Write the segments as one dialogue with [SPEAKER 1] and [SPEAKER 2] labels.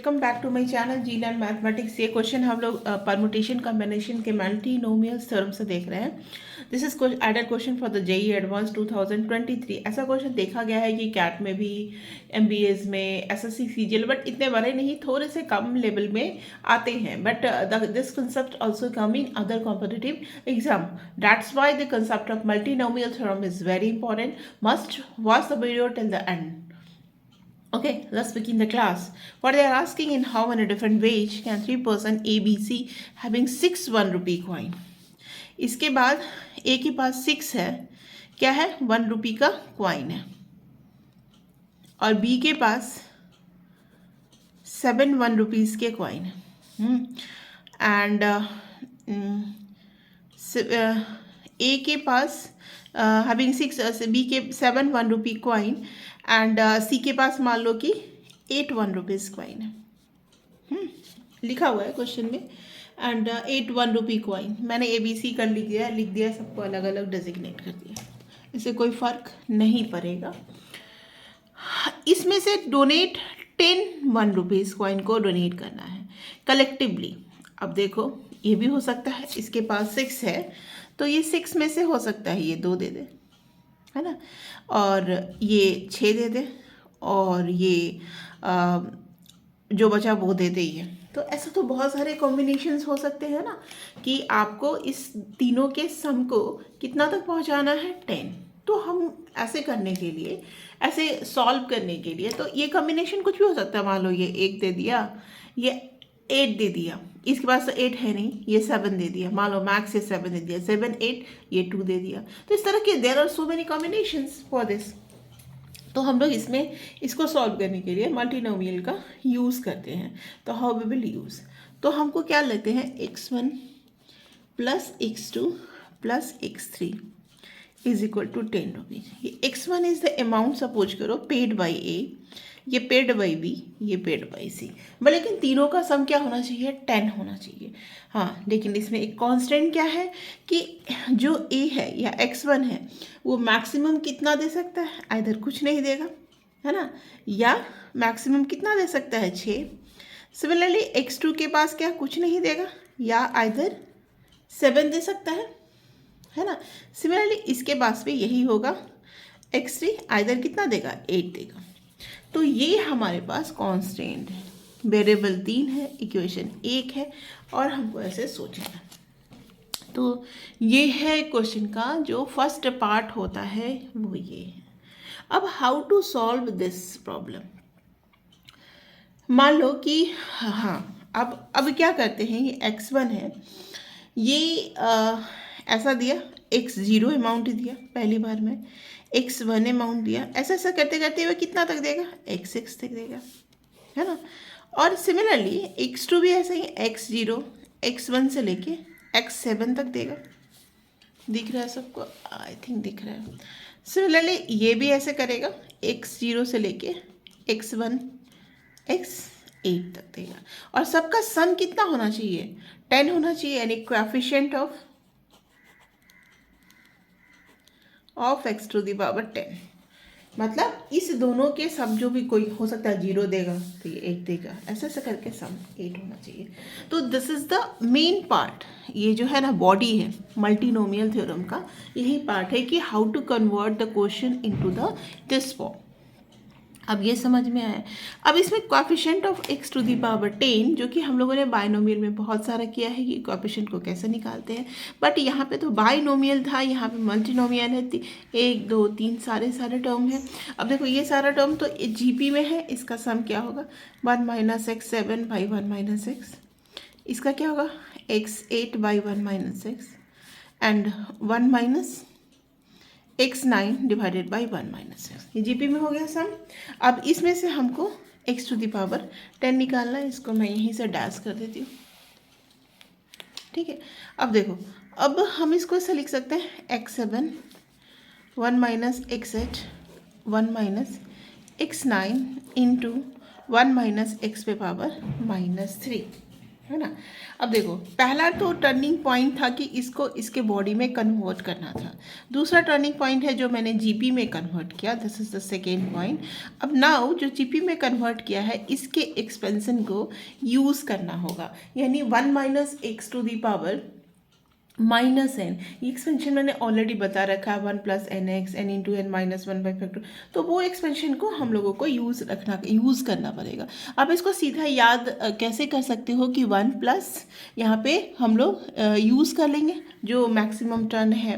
[SPEAKER 1] Welcome back to my channel G learn mathematics. ये question हम लोग परमुटेशन कॉम्बिनेशन के मल्टीनोमियल्स थ्योरम से देख रहे हैं। This is added question for the JEE advance 2023। ऐसा क्वेश्चन देखा गया है कि कैट में भी, एमबीएस में, एसएससी सीजीएल, बट इतने बड़े नहीं, थोड़े से कम लेवल में आते हैं। But this concept also come in other competitive exam. That's why the concept of multinomial theorem is very important. Must watch the video till the end. Okay, let's begin the class. What they are asking, in how many different ways can three-person ABC having 6 1 rupee coin? इसके बाद A के पास 6 है, क्या है, 1 रुपी का coin है, और B के पास 7 1 रुपीज़ के कॉइन है। एंड A के पास हैविंग 6, B के 7 1 रुपी कॉइन, एंड C के पास मान लो कि 8 1 रुपीज़ कॉइन है। लिखा हुआ है क्वेश्चन में, एंड 8 1 रुपी कॉइन। मैंने ABC कर लिख दिया, सबको अलग अलग डेजिग्नेट कर दिया, इससे कोई फ़र्क नहीं पड़ेगा। इसमें से डोनेट 10 1 रुपीज़ कॉइन को डोनेट करना है कलेक्टिवली। अब देखो, ये भी हो सकता है, इसके पास 6 है तो ये 6 में से हो सकता है ये 2 दे दे, है ना, और ये 6 दे दे, और ये जो बचा वो दे दे ये। तो ऐसा तो बहुत सारे कॉम्बिनेशंस हो सकते हैं ना, कि आपको इस तीनों के सम को कितना तक पहुंचाना है, 10। तो हम ऐसे करने के लिए, ऐसे सॉल्व करने के लिए, तो ये कॉम्बिनेशन कुछ भी हो सकता है। मान लो ये 1 दे दिया, ये 8 दे दिया, इसके पास तो 8 है नहीं, ये 7 दे दिया, मान लो मैक्स से 7 दे दिया, 7 8, ये 2 दे दिया। तो इस तरह के there are so many combinations for this. तो हम लोग इसको सॉल्व करने के लिए मल्टीनोमियल का यूज़ करते हैं। तो हाउ वी विल यूज़, तो हमको क्या लेते हैं, x1 plus x2 plus x3 is equal to 10 rupees. ये x1 is the amount, suppose करो, पेड बाई A, ये पेड बाई B, ये पेड बाई C। लेकिन तीनों का सम क्या होना चाहिए, 10 होना चाहिए। हाँ, लेकिन इसमें एक कांस्टेंट क्या है कि जो A है या x1 है वो मैक्सिमम कितना दे सकता है, आइदर कुछ नहीं देगा, है ना, या मैक्सिमम कितना दे सकता है, 6। सिमिलरली x2 के पास क्या कुछ नहीं देगा, या आइदर 7 दे सकता है ना। सिमिलरली इसके पास भी यही होगा, x3 आइदर कितना देगा, 8 देगा। तो ये हमारे पास कांस्टेंट है, वेरिएबल 3 है, इक्वेशन 1 है, और हमको ऐसे सोचना है। तो ये है क्वेश्चन का जो फर्स्ट पार्ट होता है, वो ये है। अब how to solve this problem, मान लो कि हाँ, अब क्या करते हैं, ये x1 है, ये ऐसा दिया, x0 अमाउंट दिया पहली बार में, x1 अमाउंट दिया, ऐसा ऐसा करते करते हुए कितना तक देगा, x6 तक देगा, है ना। और सिमिलरली x2 भी ऐसा ही, x0 x1 से लेके x7 तक देगा। दिख रहा है सबको, आई थिंक दिख रहा है। सिमिलरली ये भी ऐसे करेगा, x0 से लेके x1 x8 तक देगा, और सबका सम कितना होना चाहिए, 10 होना चाहिए, यानी coefficient of x to the power 10। मतलब इस दोनों के सम, जो भी कोई हो सकता है, 0 देगा तो ये 8 देगा, ऐसे ऐसे करके सम 8 होना चाहिए। तो this is the main part, ये जो है ना बॉडी है मल्टीनोमियल थ्योरम का, यही पार्ट है कि how to convert the question into this form. अब ये समझ में आया। अब इसमें coefficient of x to the power 10, जो कि हम लोगों ने बाइनोमियल में बहुत सारा किया है कि कोएफिशिएंट को कैसे निकालते हैं, बट यहाँ पे तो बाइनोमियल था, यहाँ पे मल्टीनोमियल है, 1 2 3 सारे टर्म है। अब देखो ये सारा टर्म तो जीपी में है, इसका सम क्या होगा, 1 minus x 7 by 1 minus x, इसका क्या होगा, x8 by 1 minus x, and 1 minus x9 divided by 1 minus x, ये जीपी में हो गया सम। अब इसमें से हमको x टू द पावर 10 निकालना है, इसको मैं यहीं से डैश कर देती हूँ, ठीक है। अब देखो, अब हम इसको ऐसे लिख सकते हैं, x7 1 minus x8 1 minus x9 into 1 minus x पे पावर -3, है ना। अब देखो, पहला तो टर्निंग पॉइंट था कि इसको इसके बॉडी में कन्वर्ट करना था। दूसरा टर्निंग पॉइंट है जो मैंने जीपी में कन्वर्ट किया, this is the second point. अब नाउ जो जीपी में कन्वर्ट किया है इसके एक्सपेंशन को यूज़ करना होगा, यानी 1 minus x to the power minus n. ये एक्सपेंशन मैंने ऑलरेडी बता रखा है, 1 plus n x n into n minus 1 by factor. तो वो एक्सपेंशन को हम लोगों को यूज़ करना पड़ेगा। आप इसको सीधा याद कैसे कर सकते हो कि 1 प्लस यहाँ पे हम लोग यूज़ कर लेंगे जो मैक्सिमम टर्न है।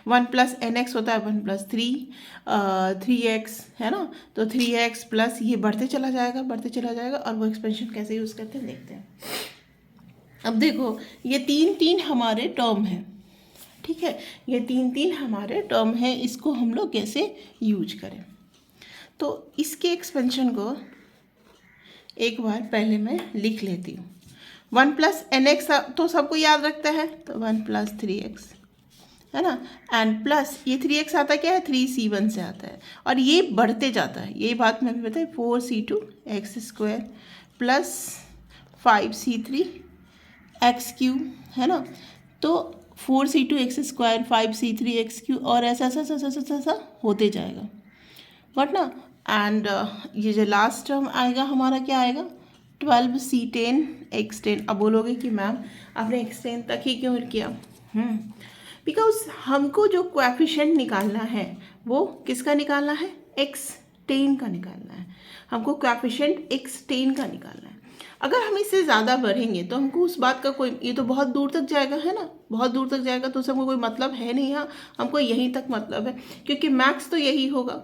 [SPEAKER 1] 1 प्लस एन एक्स होता है 1 प्लस 3 एक्स, है ना। तो 3x प्लस ये बढ़ते चला जाएगा और वो एक्सपेंशन कैसे यूज़ करते हैं देखते हैं। अब देखो, ये 3 हमारे टर्म है, ठीक है, ये 3 हमारे टर्म है, इसको हम लोग कैसे यूज करें। तो इसके एक्सपेंशन को एक बार पहले मैं लिख लेती हूँ। 1 प्लस एन एक्स तो सबको याद रखता है, तो 1 प्लस 3x, है ना। एंड प्लस ये 3x आता क्या है, 3c1 से आता है और ये बढ़ते जाता है, यही बात मैं भी बताई। 4c2 x square plus 5c3 x cube, है ना। तो 4c2 x square 5c3 x cube और ऐसा होते जाएगा, बट ना। एंड ये जो लास्ट टर्म आएगा हमारा क्या आएगा, 12c10 x10। अब बोलोगे कि मैम आपने x10 तक ही क्यों किया, बिकॉज हमको जो कोएफिशिएंट निकालना है वो किसका निकालना है, x10 का निकालना है। हमको कोएफिशिएंट x10 का निकालना है। अगर हम इससे ज़्यादा बढ़ेंगे तो हमको उस बात का कोई, ये तो बहुत दूर तक जाएगा, है ना, बहुत दूर तक जाएगा, तो उससे हमको कोई मतलब है नहीं। हाँ, हमको यहीं तक मतलब है क्योंकि मैक्स तो यही होगा।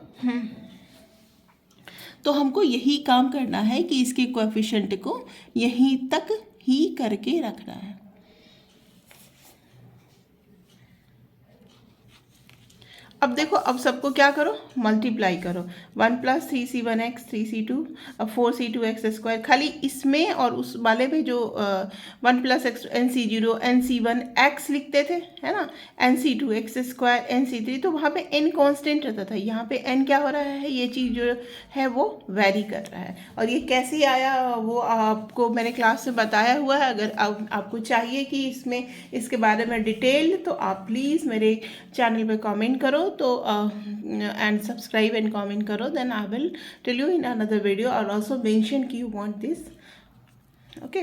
[SPEAKER 1] तो हमको यही काम करना है कि इसके कोएफिशिएंट को यहीं तक ही करके रखना है। अब देखो, अब सबको क्या करो, मल्टीप्लाई करो। 1 प्लस 3c1 एक्स 3c2 अब 4c2 एक्स स्क्वायर, खाली इसमें और उस वाले में जो 1 plus x nc0 nc1 x लिखते थे, है ना, nc2 एक्स स्क्वायर nc3, तो वहाँ पे n कांस्टेंट रहता था। यहाँ पे n क्या हो रहा है, ये चीज़ जो है वो वेरी कर रहा है। और ये कैसे आया वो आपको मैंने क्लास में बताया हुआ है। अगर आपको चाहिए कि इसके बारे में डिटेल, तो आप प्लीज़ मेरे चैनल पे कमेंट करो, तो एंड सब्सक्राइब एंड कमेंट करो, then I will tell you in another video और ऑल्सो मेंशन कि यू वांट दिस, ओके।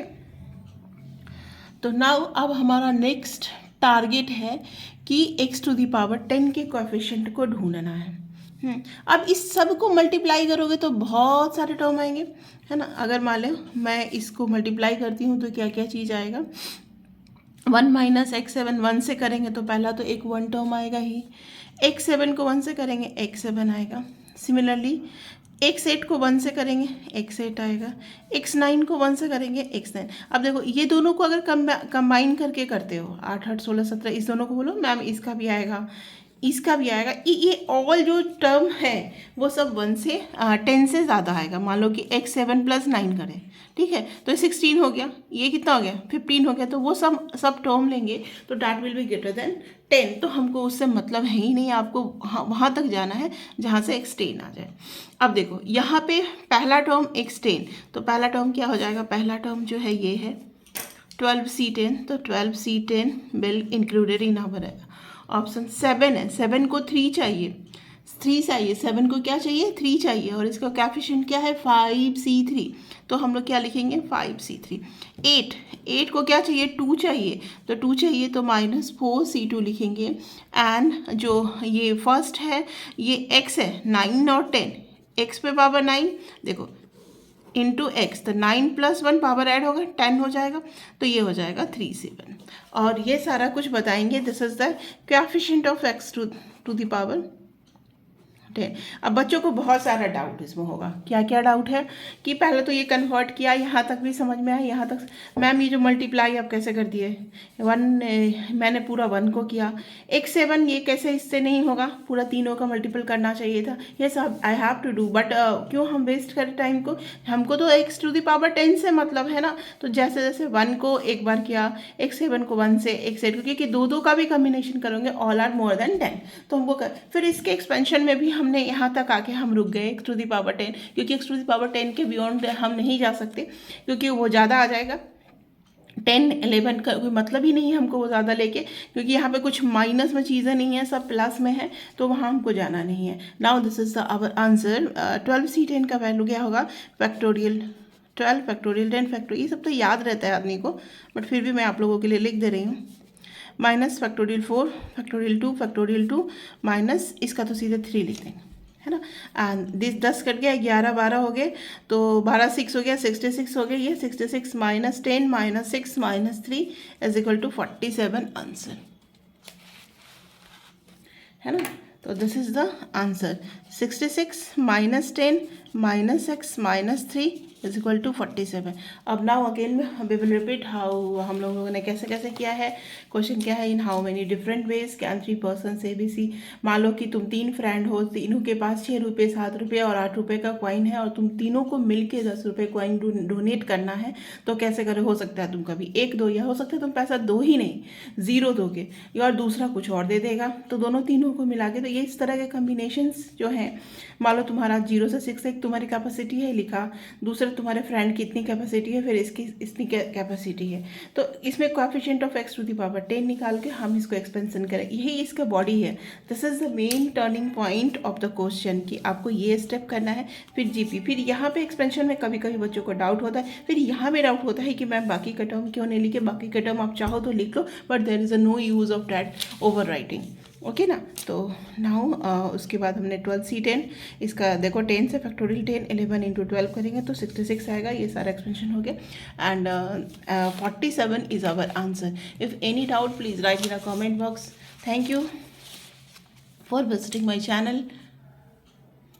[SPEAKER 1] तो नाउ अब हमारा नेक्स्ट टारगेट है कि x टू दी पावर 10 के कोएफिशिएंट को ढूंढना है। अब इस सब को मल्टीप्लाई करोगे तो बहुत सारे टर्म आएंगे, है ना। अगर मान लो मैं इसको मल्टीप्लाई करती हूँ तो क्या क्या चीज़ आएगा, 1 माइनस x7 1 से करेंगे तो पहला तो एक 1 टर्म आएगा ही, x7 को 1 से करेंगे x7 आएगा। सिमिलरली x8 को 1 से करेंगे x8 आएगा, x9 को 1 से करेंगे x9। अब देखो, ये दोनों को अगर कंबाइन करके करते हो 8 8 16 17, इस दोनों को बोलो मैम इसका भी आएगा, इसका भी आएगा। ये ऑल जो टर्म है वो सब 1 से 10 से ज़्यादा आएगा। मान लो कि x7 प्लस 9 करें, ठीक है, तो 16 हो गया, ये कितना हो गया 15 हो गया, तो वो सब टर्म लेंगे तो that will be greater than 10। तो हमको उससे मतलब है ही नहीं, आपको वहाँ तक जाना है जहाँ से x10 आ जाए। अब देखो, यहाँ पे पहला टर्म x10, तो पहला टर्म क्या हो जाएगा, पहला टर्म जो है ये है 12c10, तो 12c10 will included in our option 7 है। 7 को 3 चाहिए, 3 चाहिए, 7 को क्या चाहिए 3 चाहिए, और इसका कोएफिशिएंट क्या है 5c3, तो हम लोग क्या लिखेंगे 5c3। 8 को क्या चाहिए 2 चाहिए, तो 2 चाहिए तो माइनस 4c2 लिखेंगे। एंड जो ये फर्स्ट है ये x है, 9 और 10, x पे पावर 9 देखो इंटू एक्स, तो 9 प्लस 1 पावर ऐड होगा 10 हो जाएगा, तो ये हो जाएगा 37। और ये सारा कुछ बताएंगे, this is the coefficient of x to the power 10। अब बच्चों को बहुत सारा डाउट इसमें होगा, क्या क्या डाउट है कि पहले तो ये कन्वर्ट किया, यहाँ तक भी समझ में आया, यहाँ तक मैम ये जो मल्टीप्लाई आप कैसे कर दिए, 1 मैंने पूरा 1 को किया, x7 ये कैसे इससे नहीं होगा, पूरा तीनों का मल्टीपल करना चाहिए था, ये सब I have to do, but क्यों हम वेस्ट करें टाइम को, हमको तो x टू द पावर 10 से मतलब है ना। तो जैसे जैसे 1 को एक बार किया, x7 को 1 से, x8 को, क्योंकि दो का भी कम्बिनेशन करोगे ऑल आर मोर देन 10, तो हमको फिर इसके एक्सपेंशन में भी हमने यहाँ तक आके हम रुक गए x टू दी पावर 10, क्योंकि x टू दी पावर 10 के बियॉन्ड हम नहीं जा सकते क्योंकि वो ज़्यादा आ जाएगा। 10, 11 का कोई मतलब ही नहीं है हमको वो ज़्यादा लेके, क्योंकि यहाँ पे कुछ माइनस में चीज़ें नहीं है, सब प्लस में है, तो वहाँ हमको जाना नहीं है। Now this is the our answer. 12C10 का वैल्यू क्या होगा? फैक्टोरियल 12 फैक्टोरियल 10 फैक्टोरियल, ये सब तो याद रहता है आदमी को, बट फिर भी मैं आप लोगों के लिए लिख दे रही हूँ। माइनस फैक्टोरियल 4 फैक्टोरियल 2 माइनस इसका तो सीधे 3 लिख देंगे, है ना। एंड दिस 10 कट गया, 11 12 हो गए, तो 12 6 हो गया, 66 हो गया। ये 66 minus 10 minus 6 minus 3 is equal to 47 answer, है ना। तो this is the answer. 66 minus 10 minus 6 minus 3 is equal to 47। अब now again we will repeat how हम लोगों ने कैसे कैसे किया है। क्वेश्चन क्या है? In how many different ways can 3 person ABC। मान लो कि तुम 3 फ्रेंड हो, तीनों के पास 6 रुपये 7 रुपये और 8 रुपये का कॉइन है, और तुम तीनों को मिलके 10 रुपये कॉइन डोनेट करना है, तो कैसे करो? हो सकता है तुम कभी 1 दो, या हो सकता है तुम पैसा दो ही नहीं, 0 दोगे, और दूसरा कुछ और दे देगा, तो दोनों तीनों को मिला के, तो ये इस तरह के कम्बिनेशंस जो हैं, मान लो तुम्हारा 0 से 6 एक तुम्हारी कैपेसिटी है लिखा, दूसरा तुम्हारे फ्रेंड की इतनी कैपेसिटी है, फिर इसकी इतनी कैपेसिटी है, तो इसमें coefficient of x to the power 10 निकाल के हम इसको एक्सपेंशन करेंगे। यही इसका बॉडी है। This is the main turning point of the question कि आपको ये स्टेप करना है, फिर जीपी, फिर यहाँ पे एक्सपेंशन में कभी कभी बच्चों को डाउट होता है, फिर यहाँ पे डाउट होता है कि मैम बाकी का टर्म क्यों नहीं लिखे। बाकी का टर्म आप चाहो तो लिख लो, but there is a no use of that overwriting, okay ना। तो नाउ उसके बाद हमने 12C10, इसका देखो 10 से फैक्टोरियल 10 11 इंटू 12 करेंगे तो 66 आएगा। ये सारा एक्सपेंशन हो गया, and 47 is our answer. If any doubt please write in a comment box. Thank you for visiting my channel.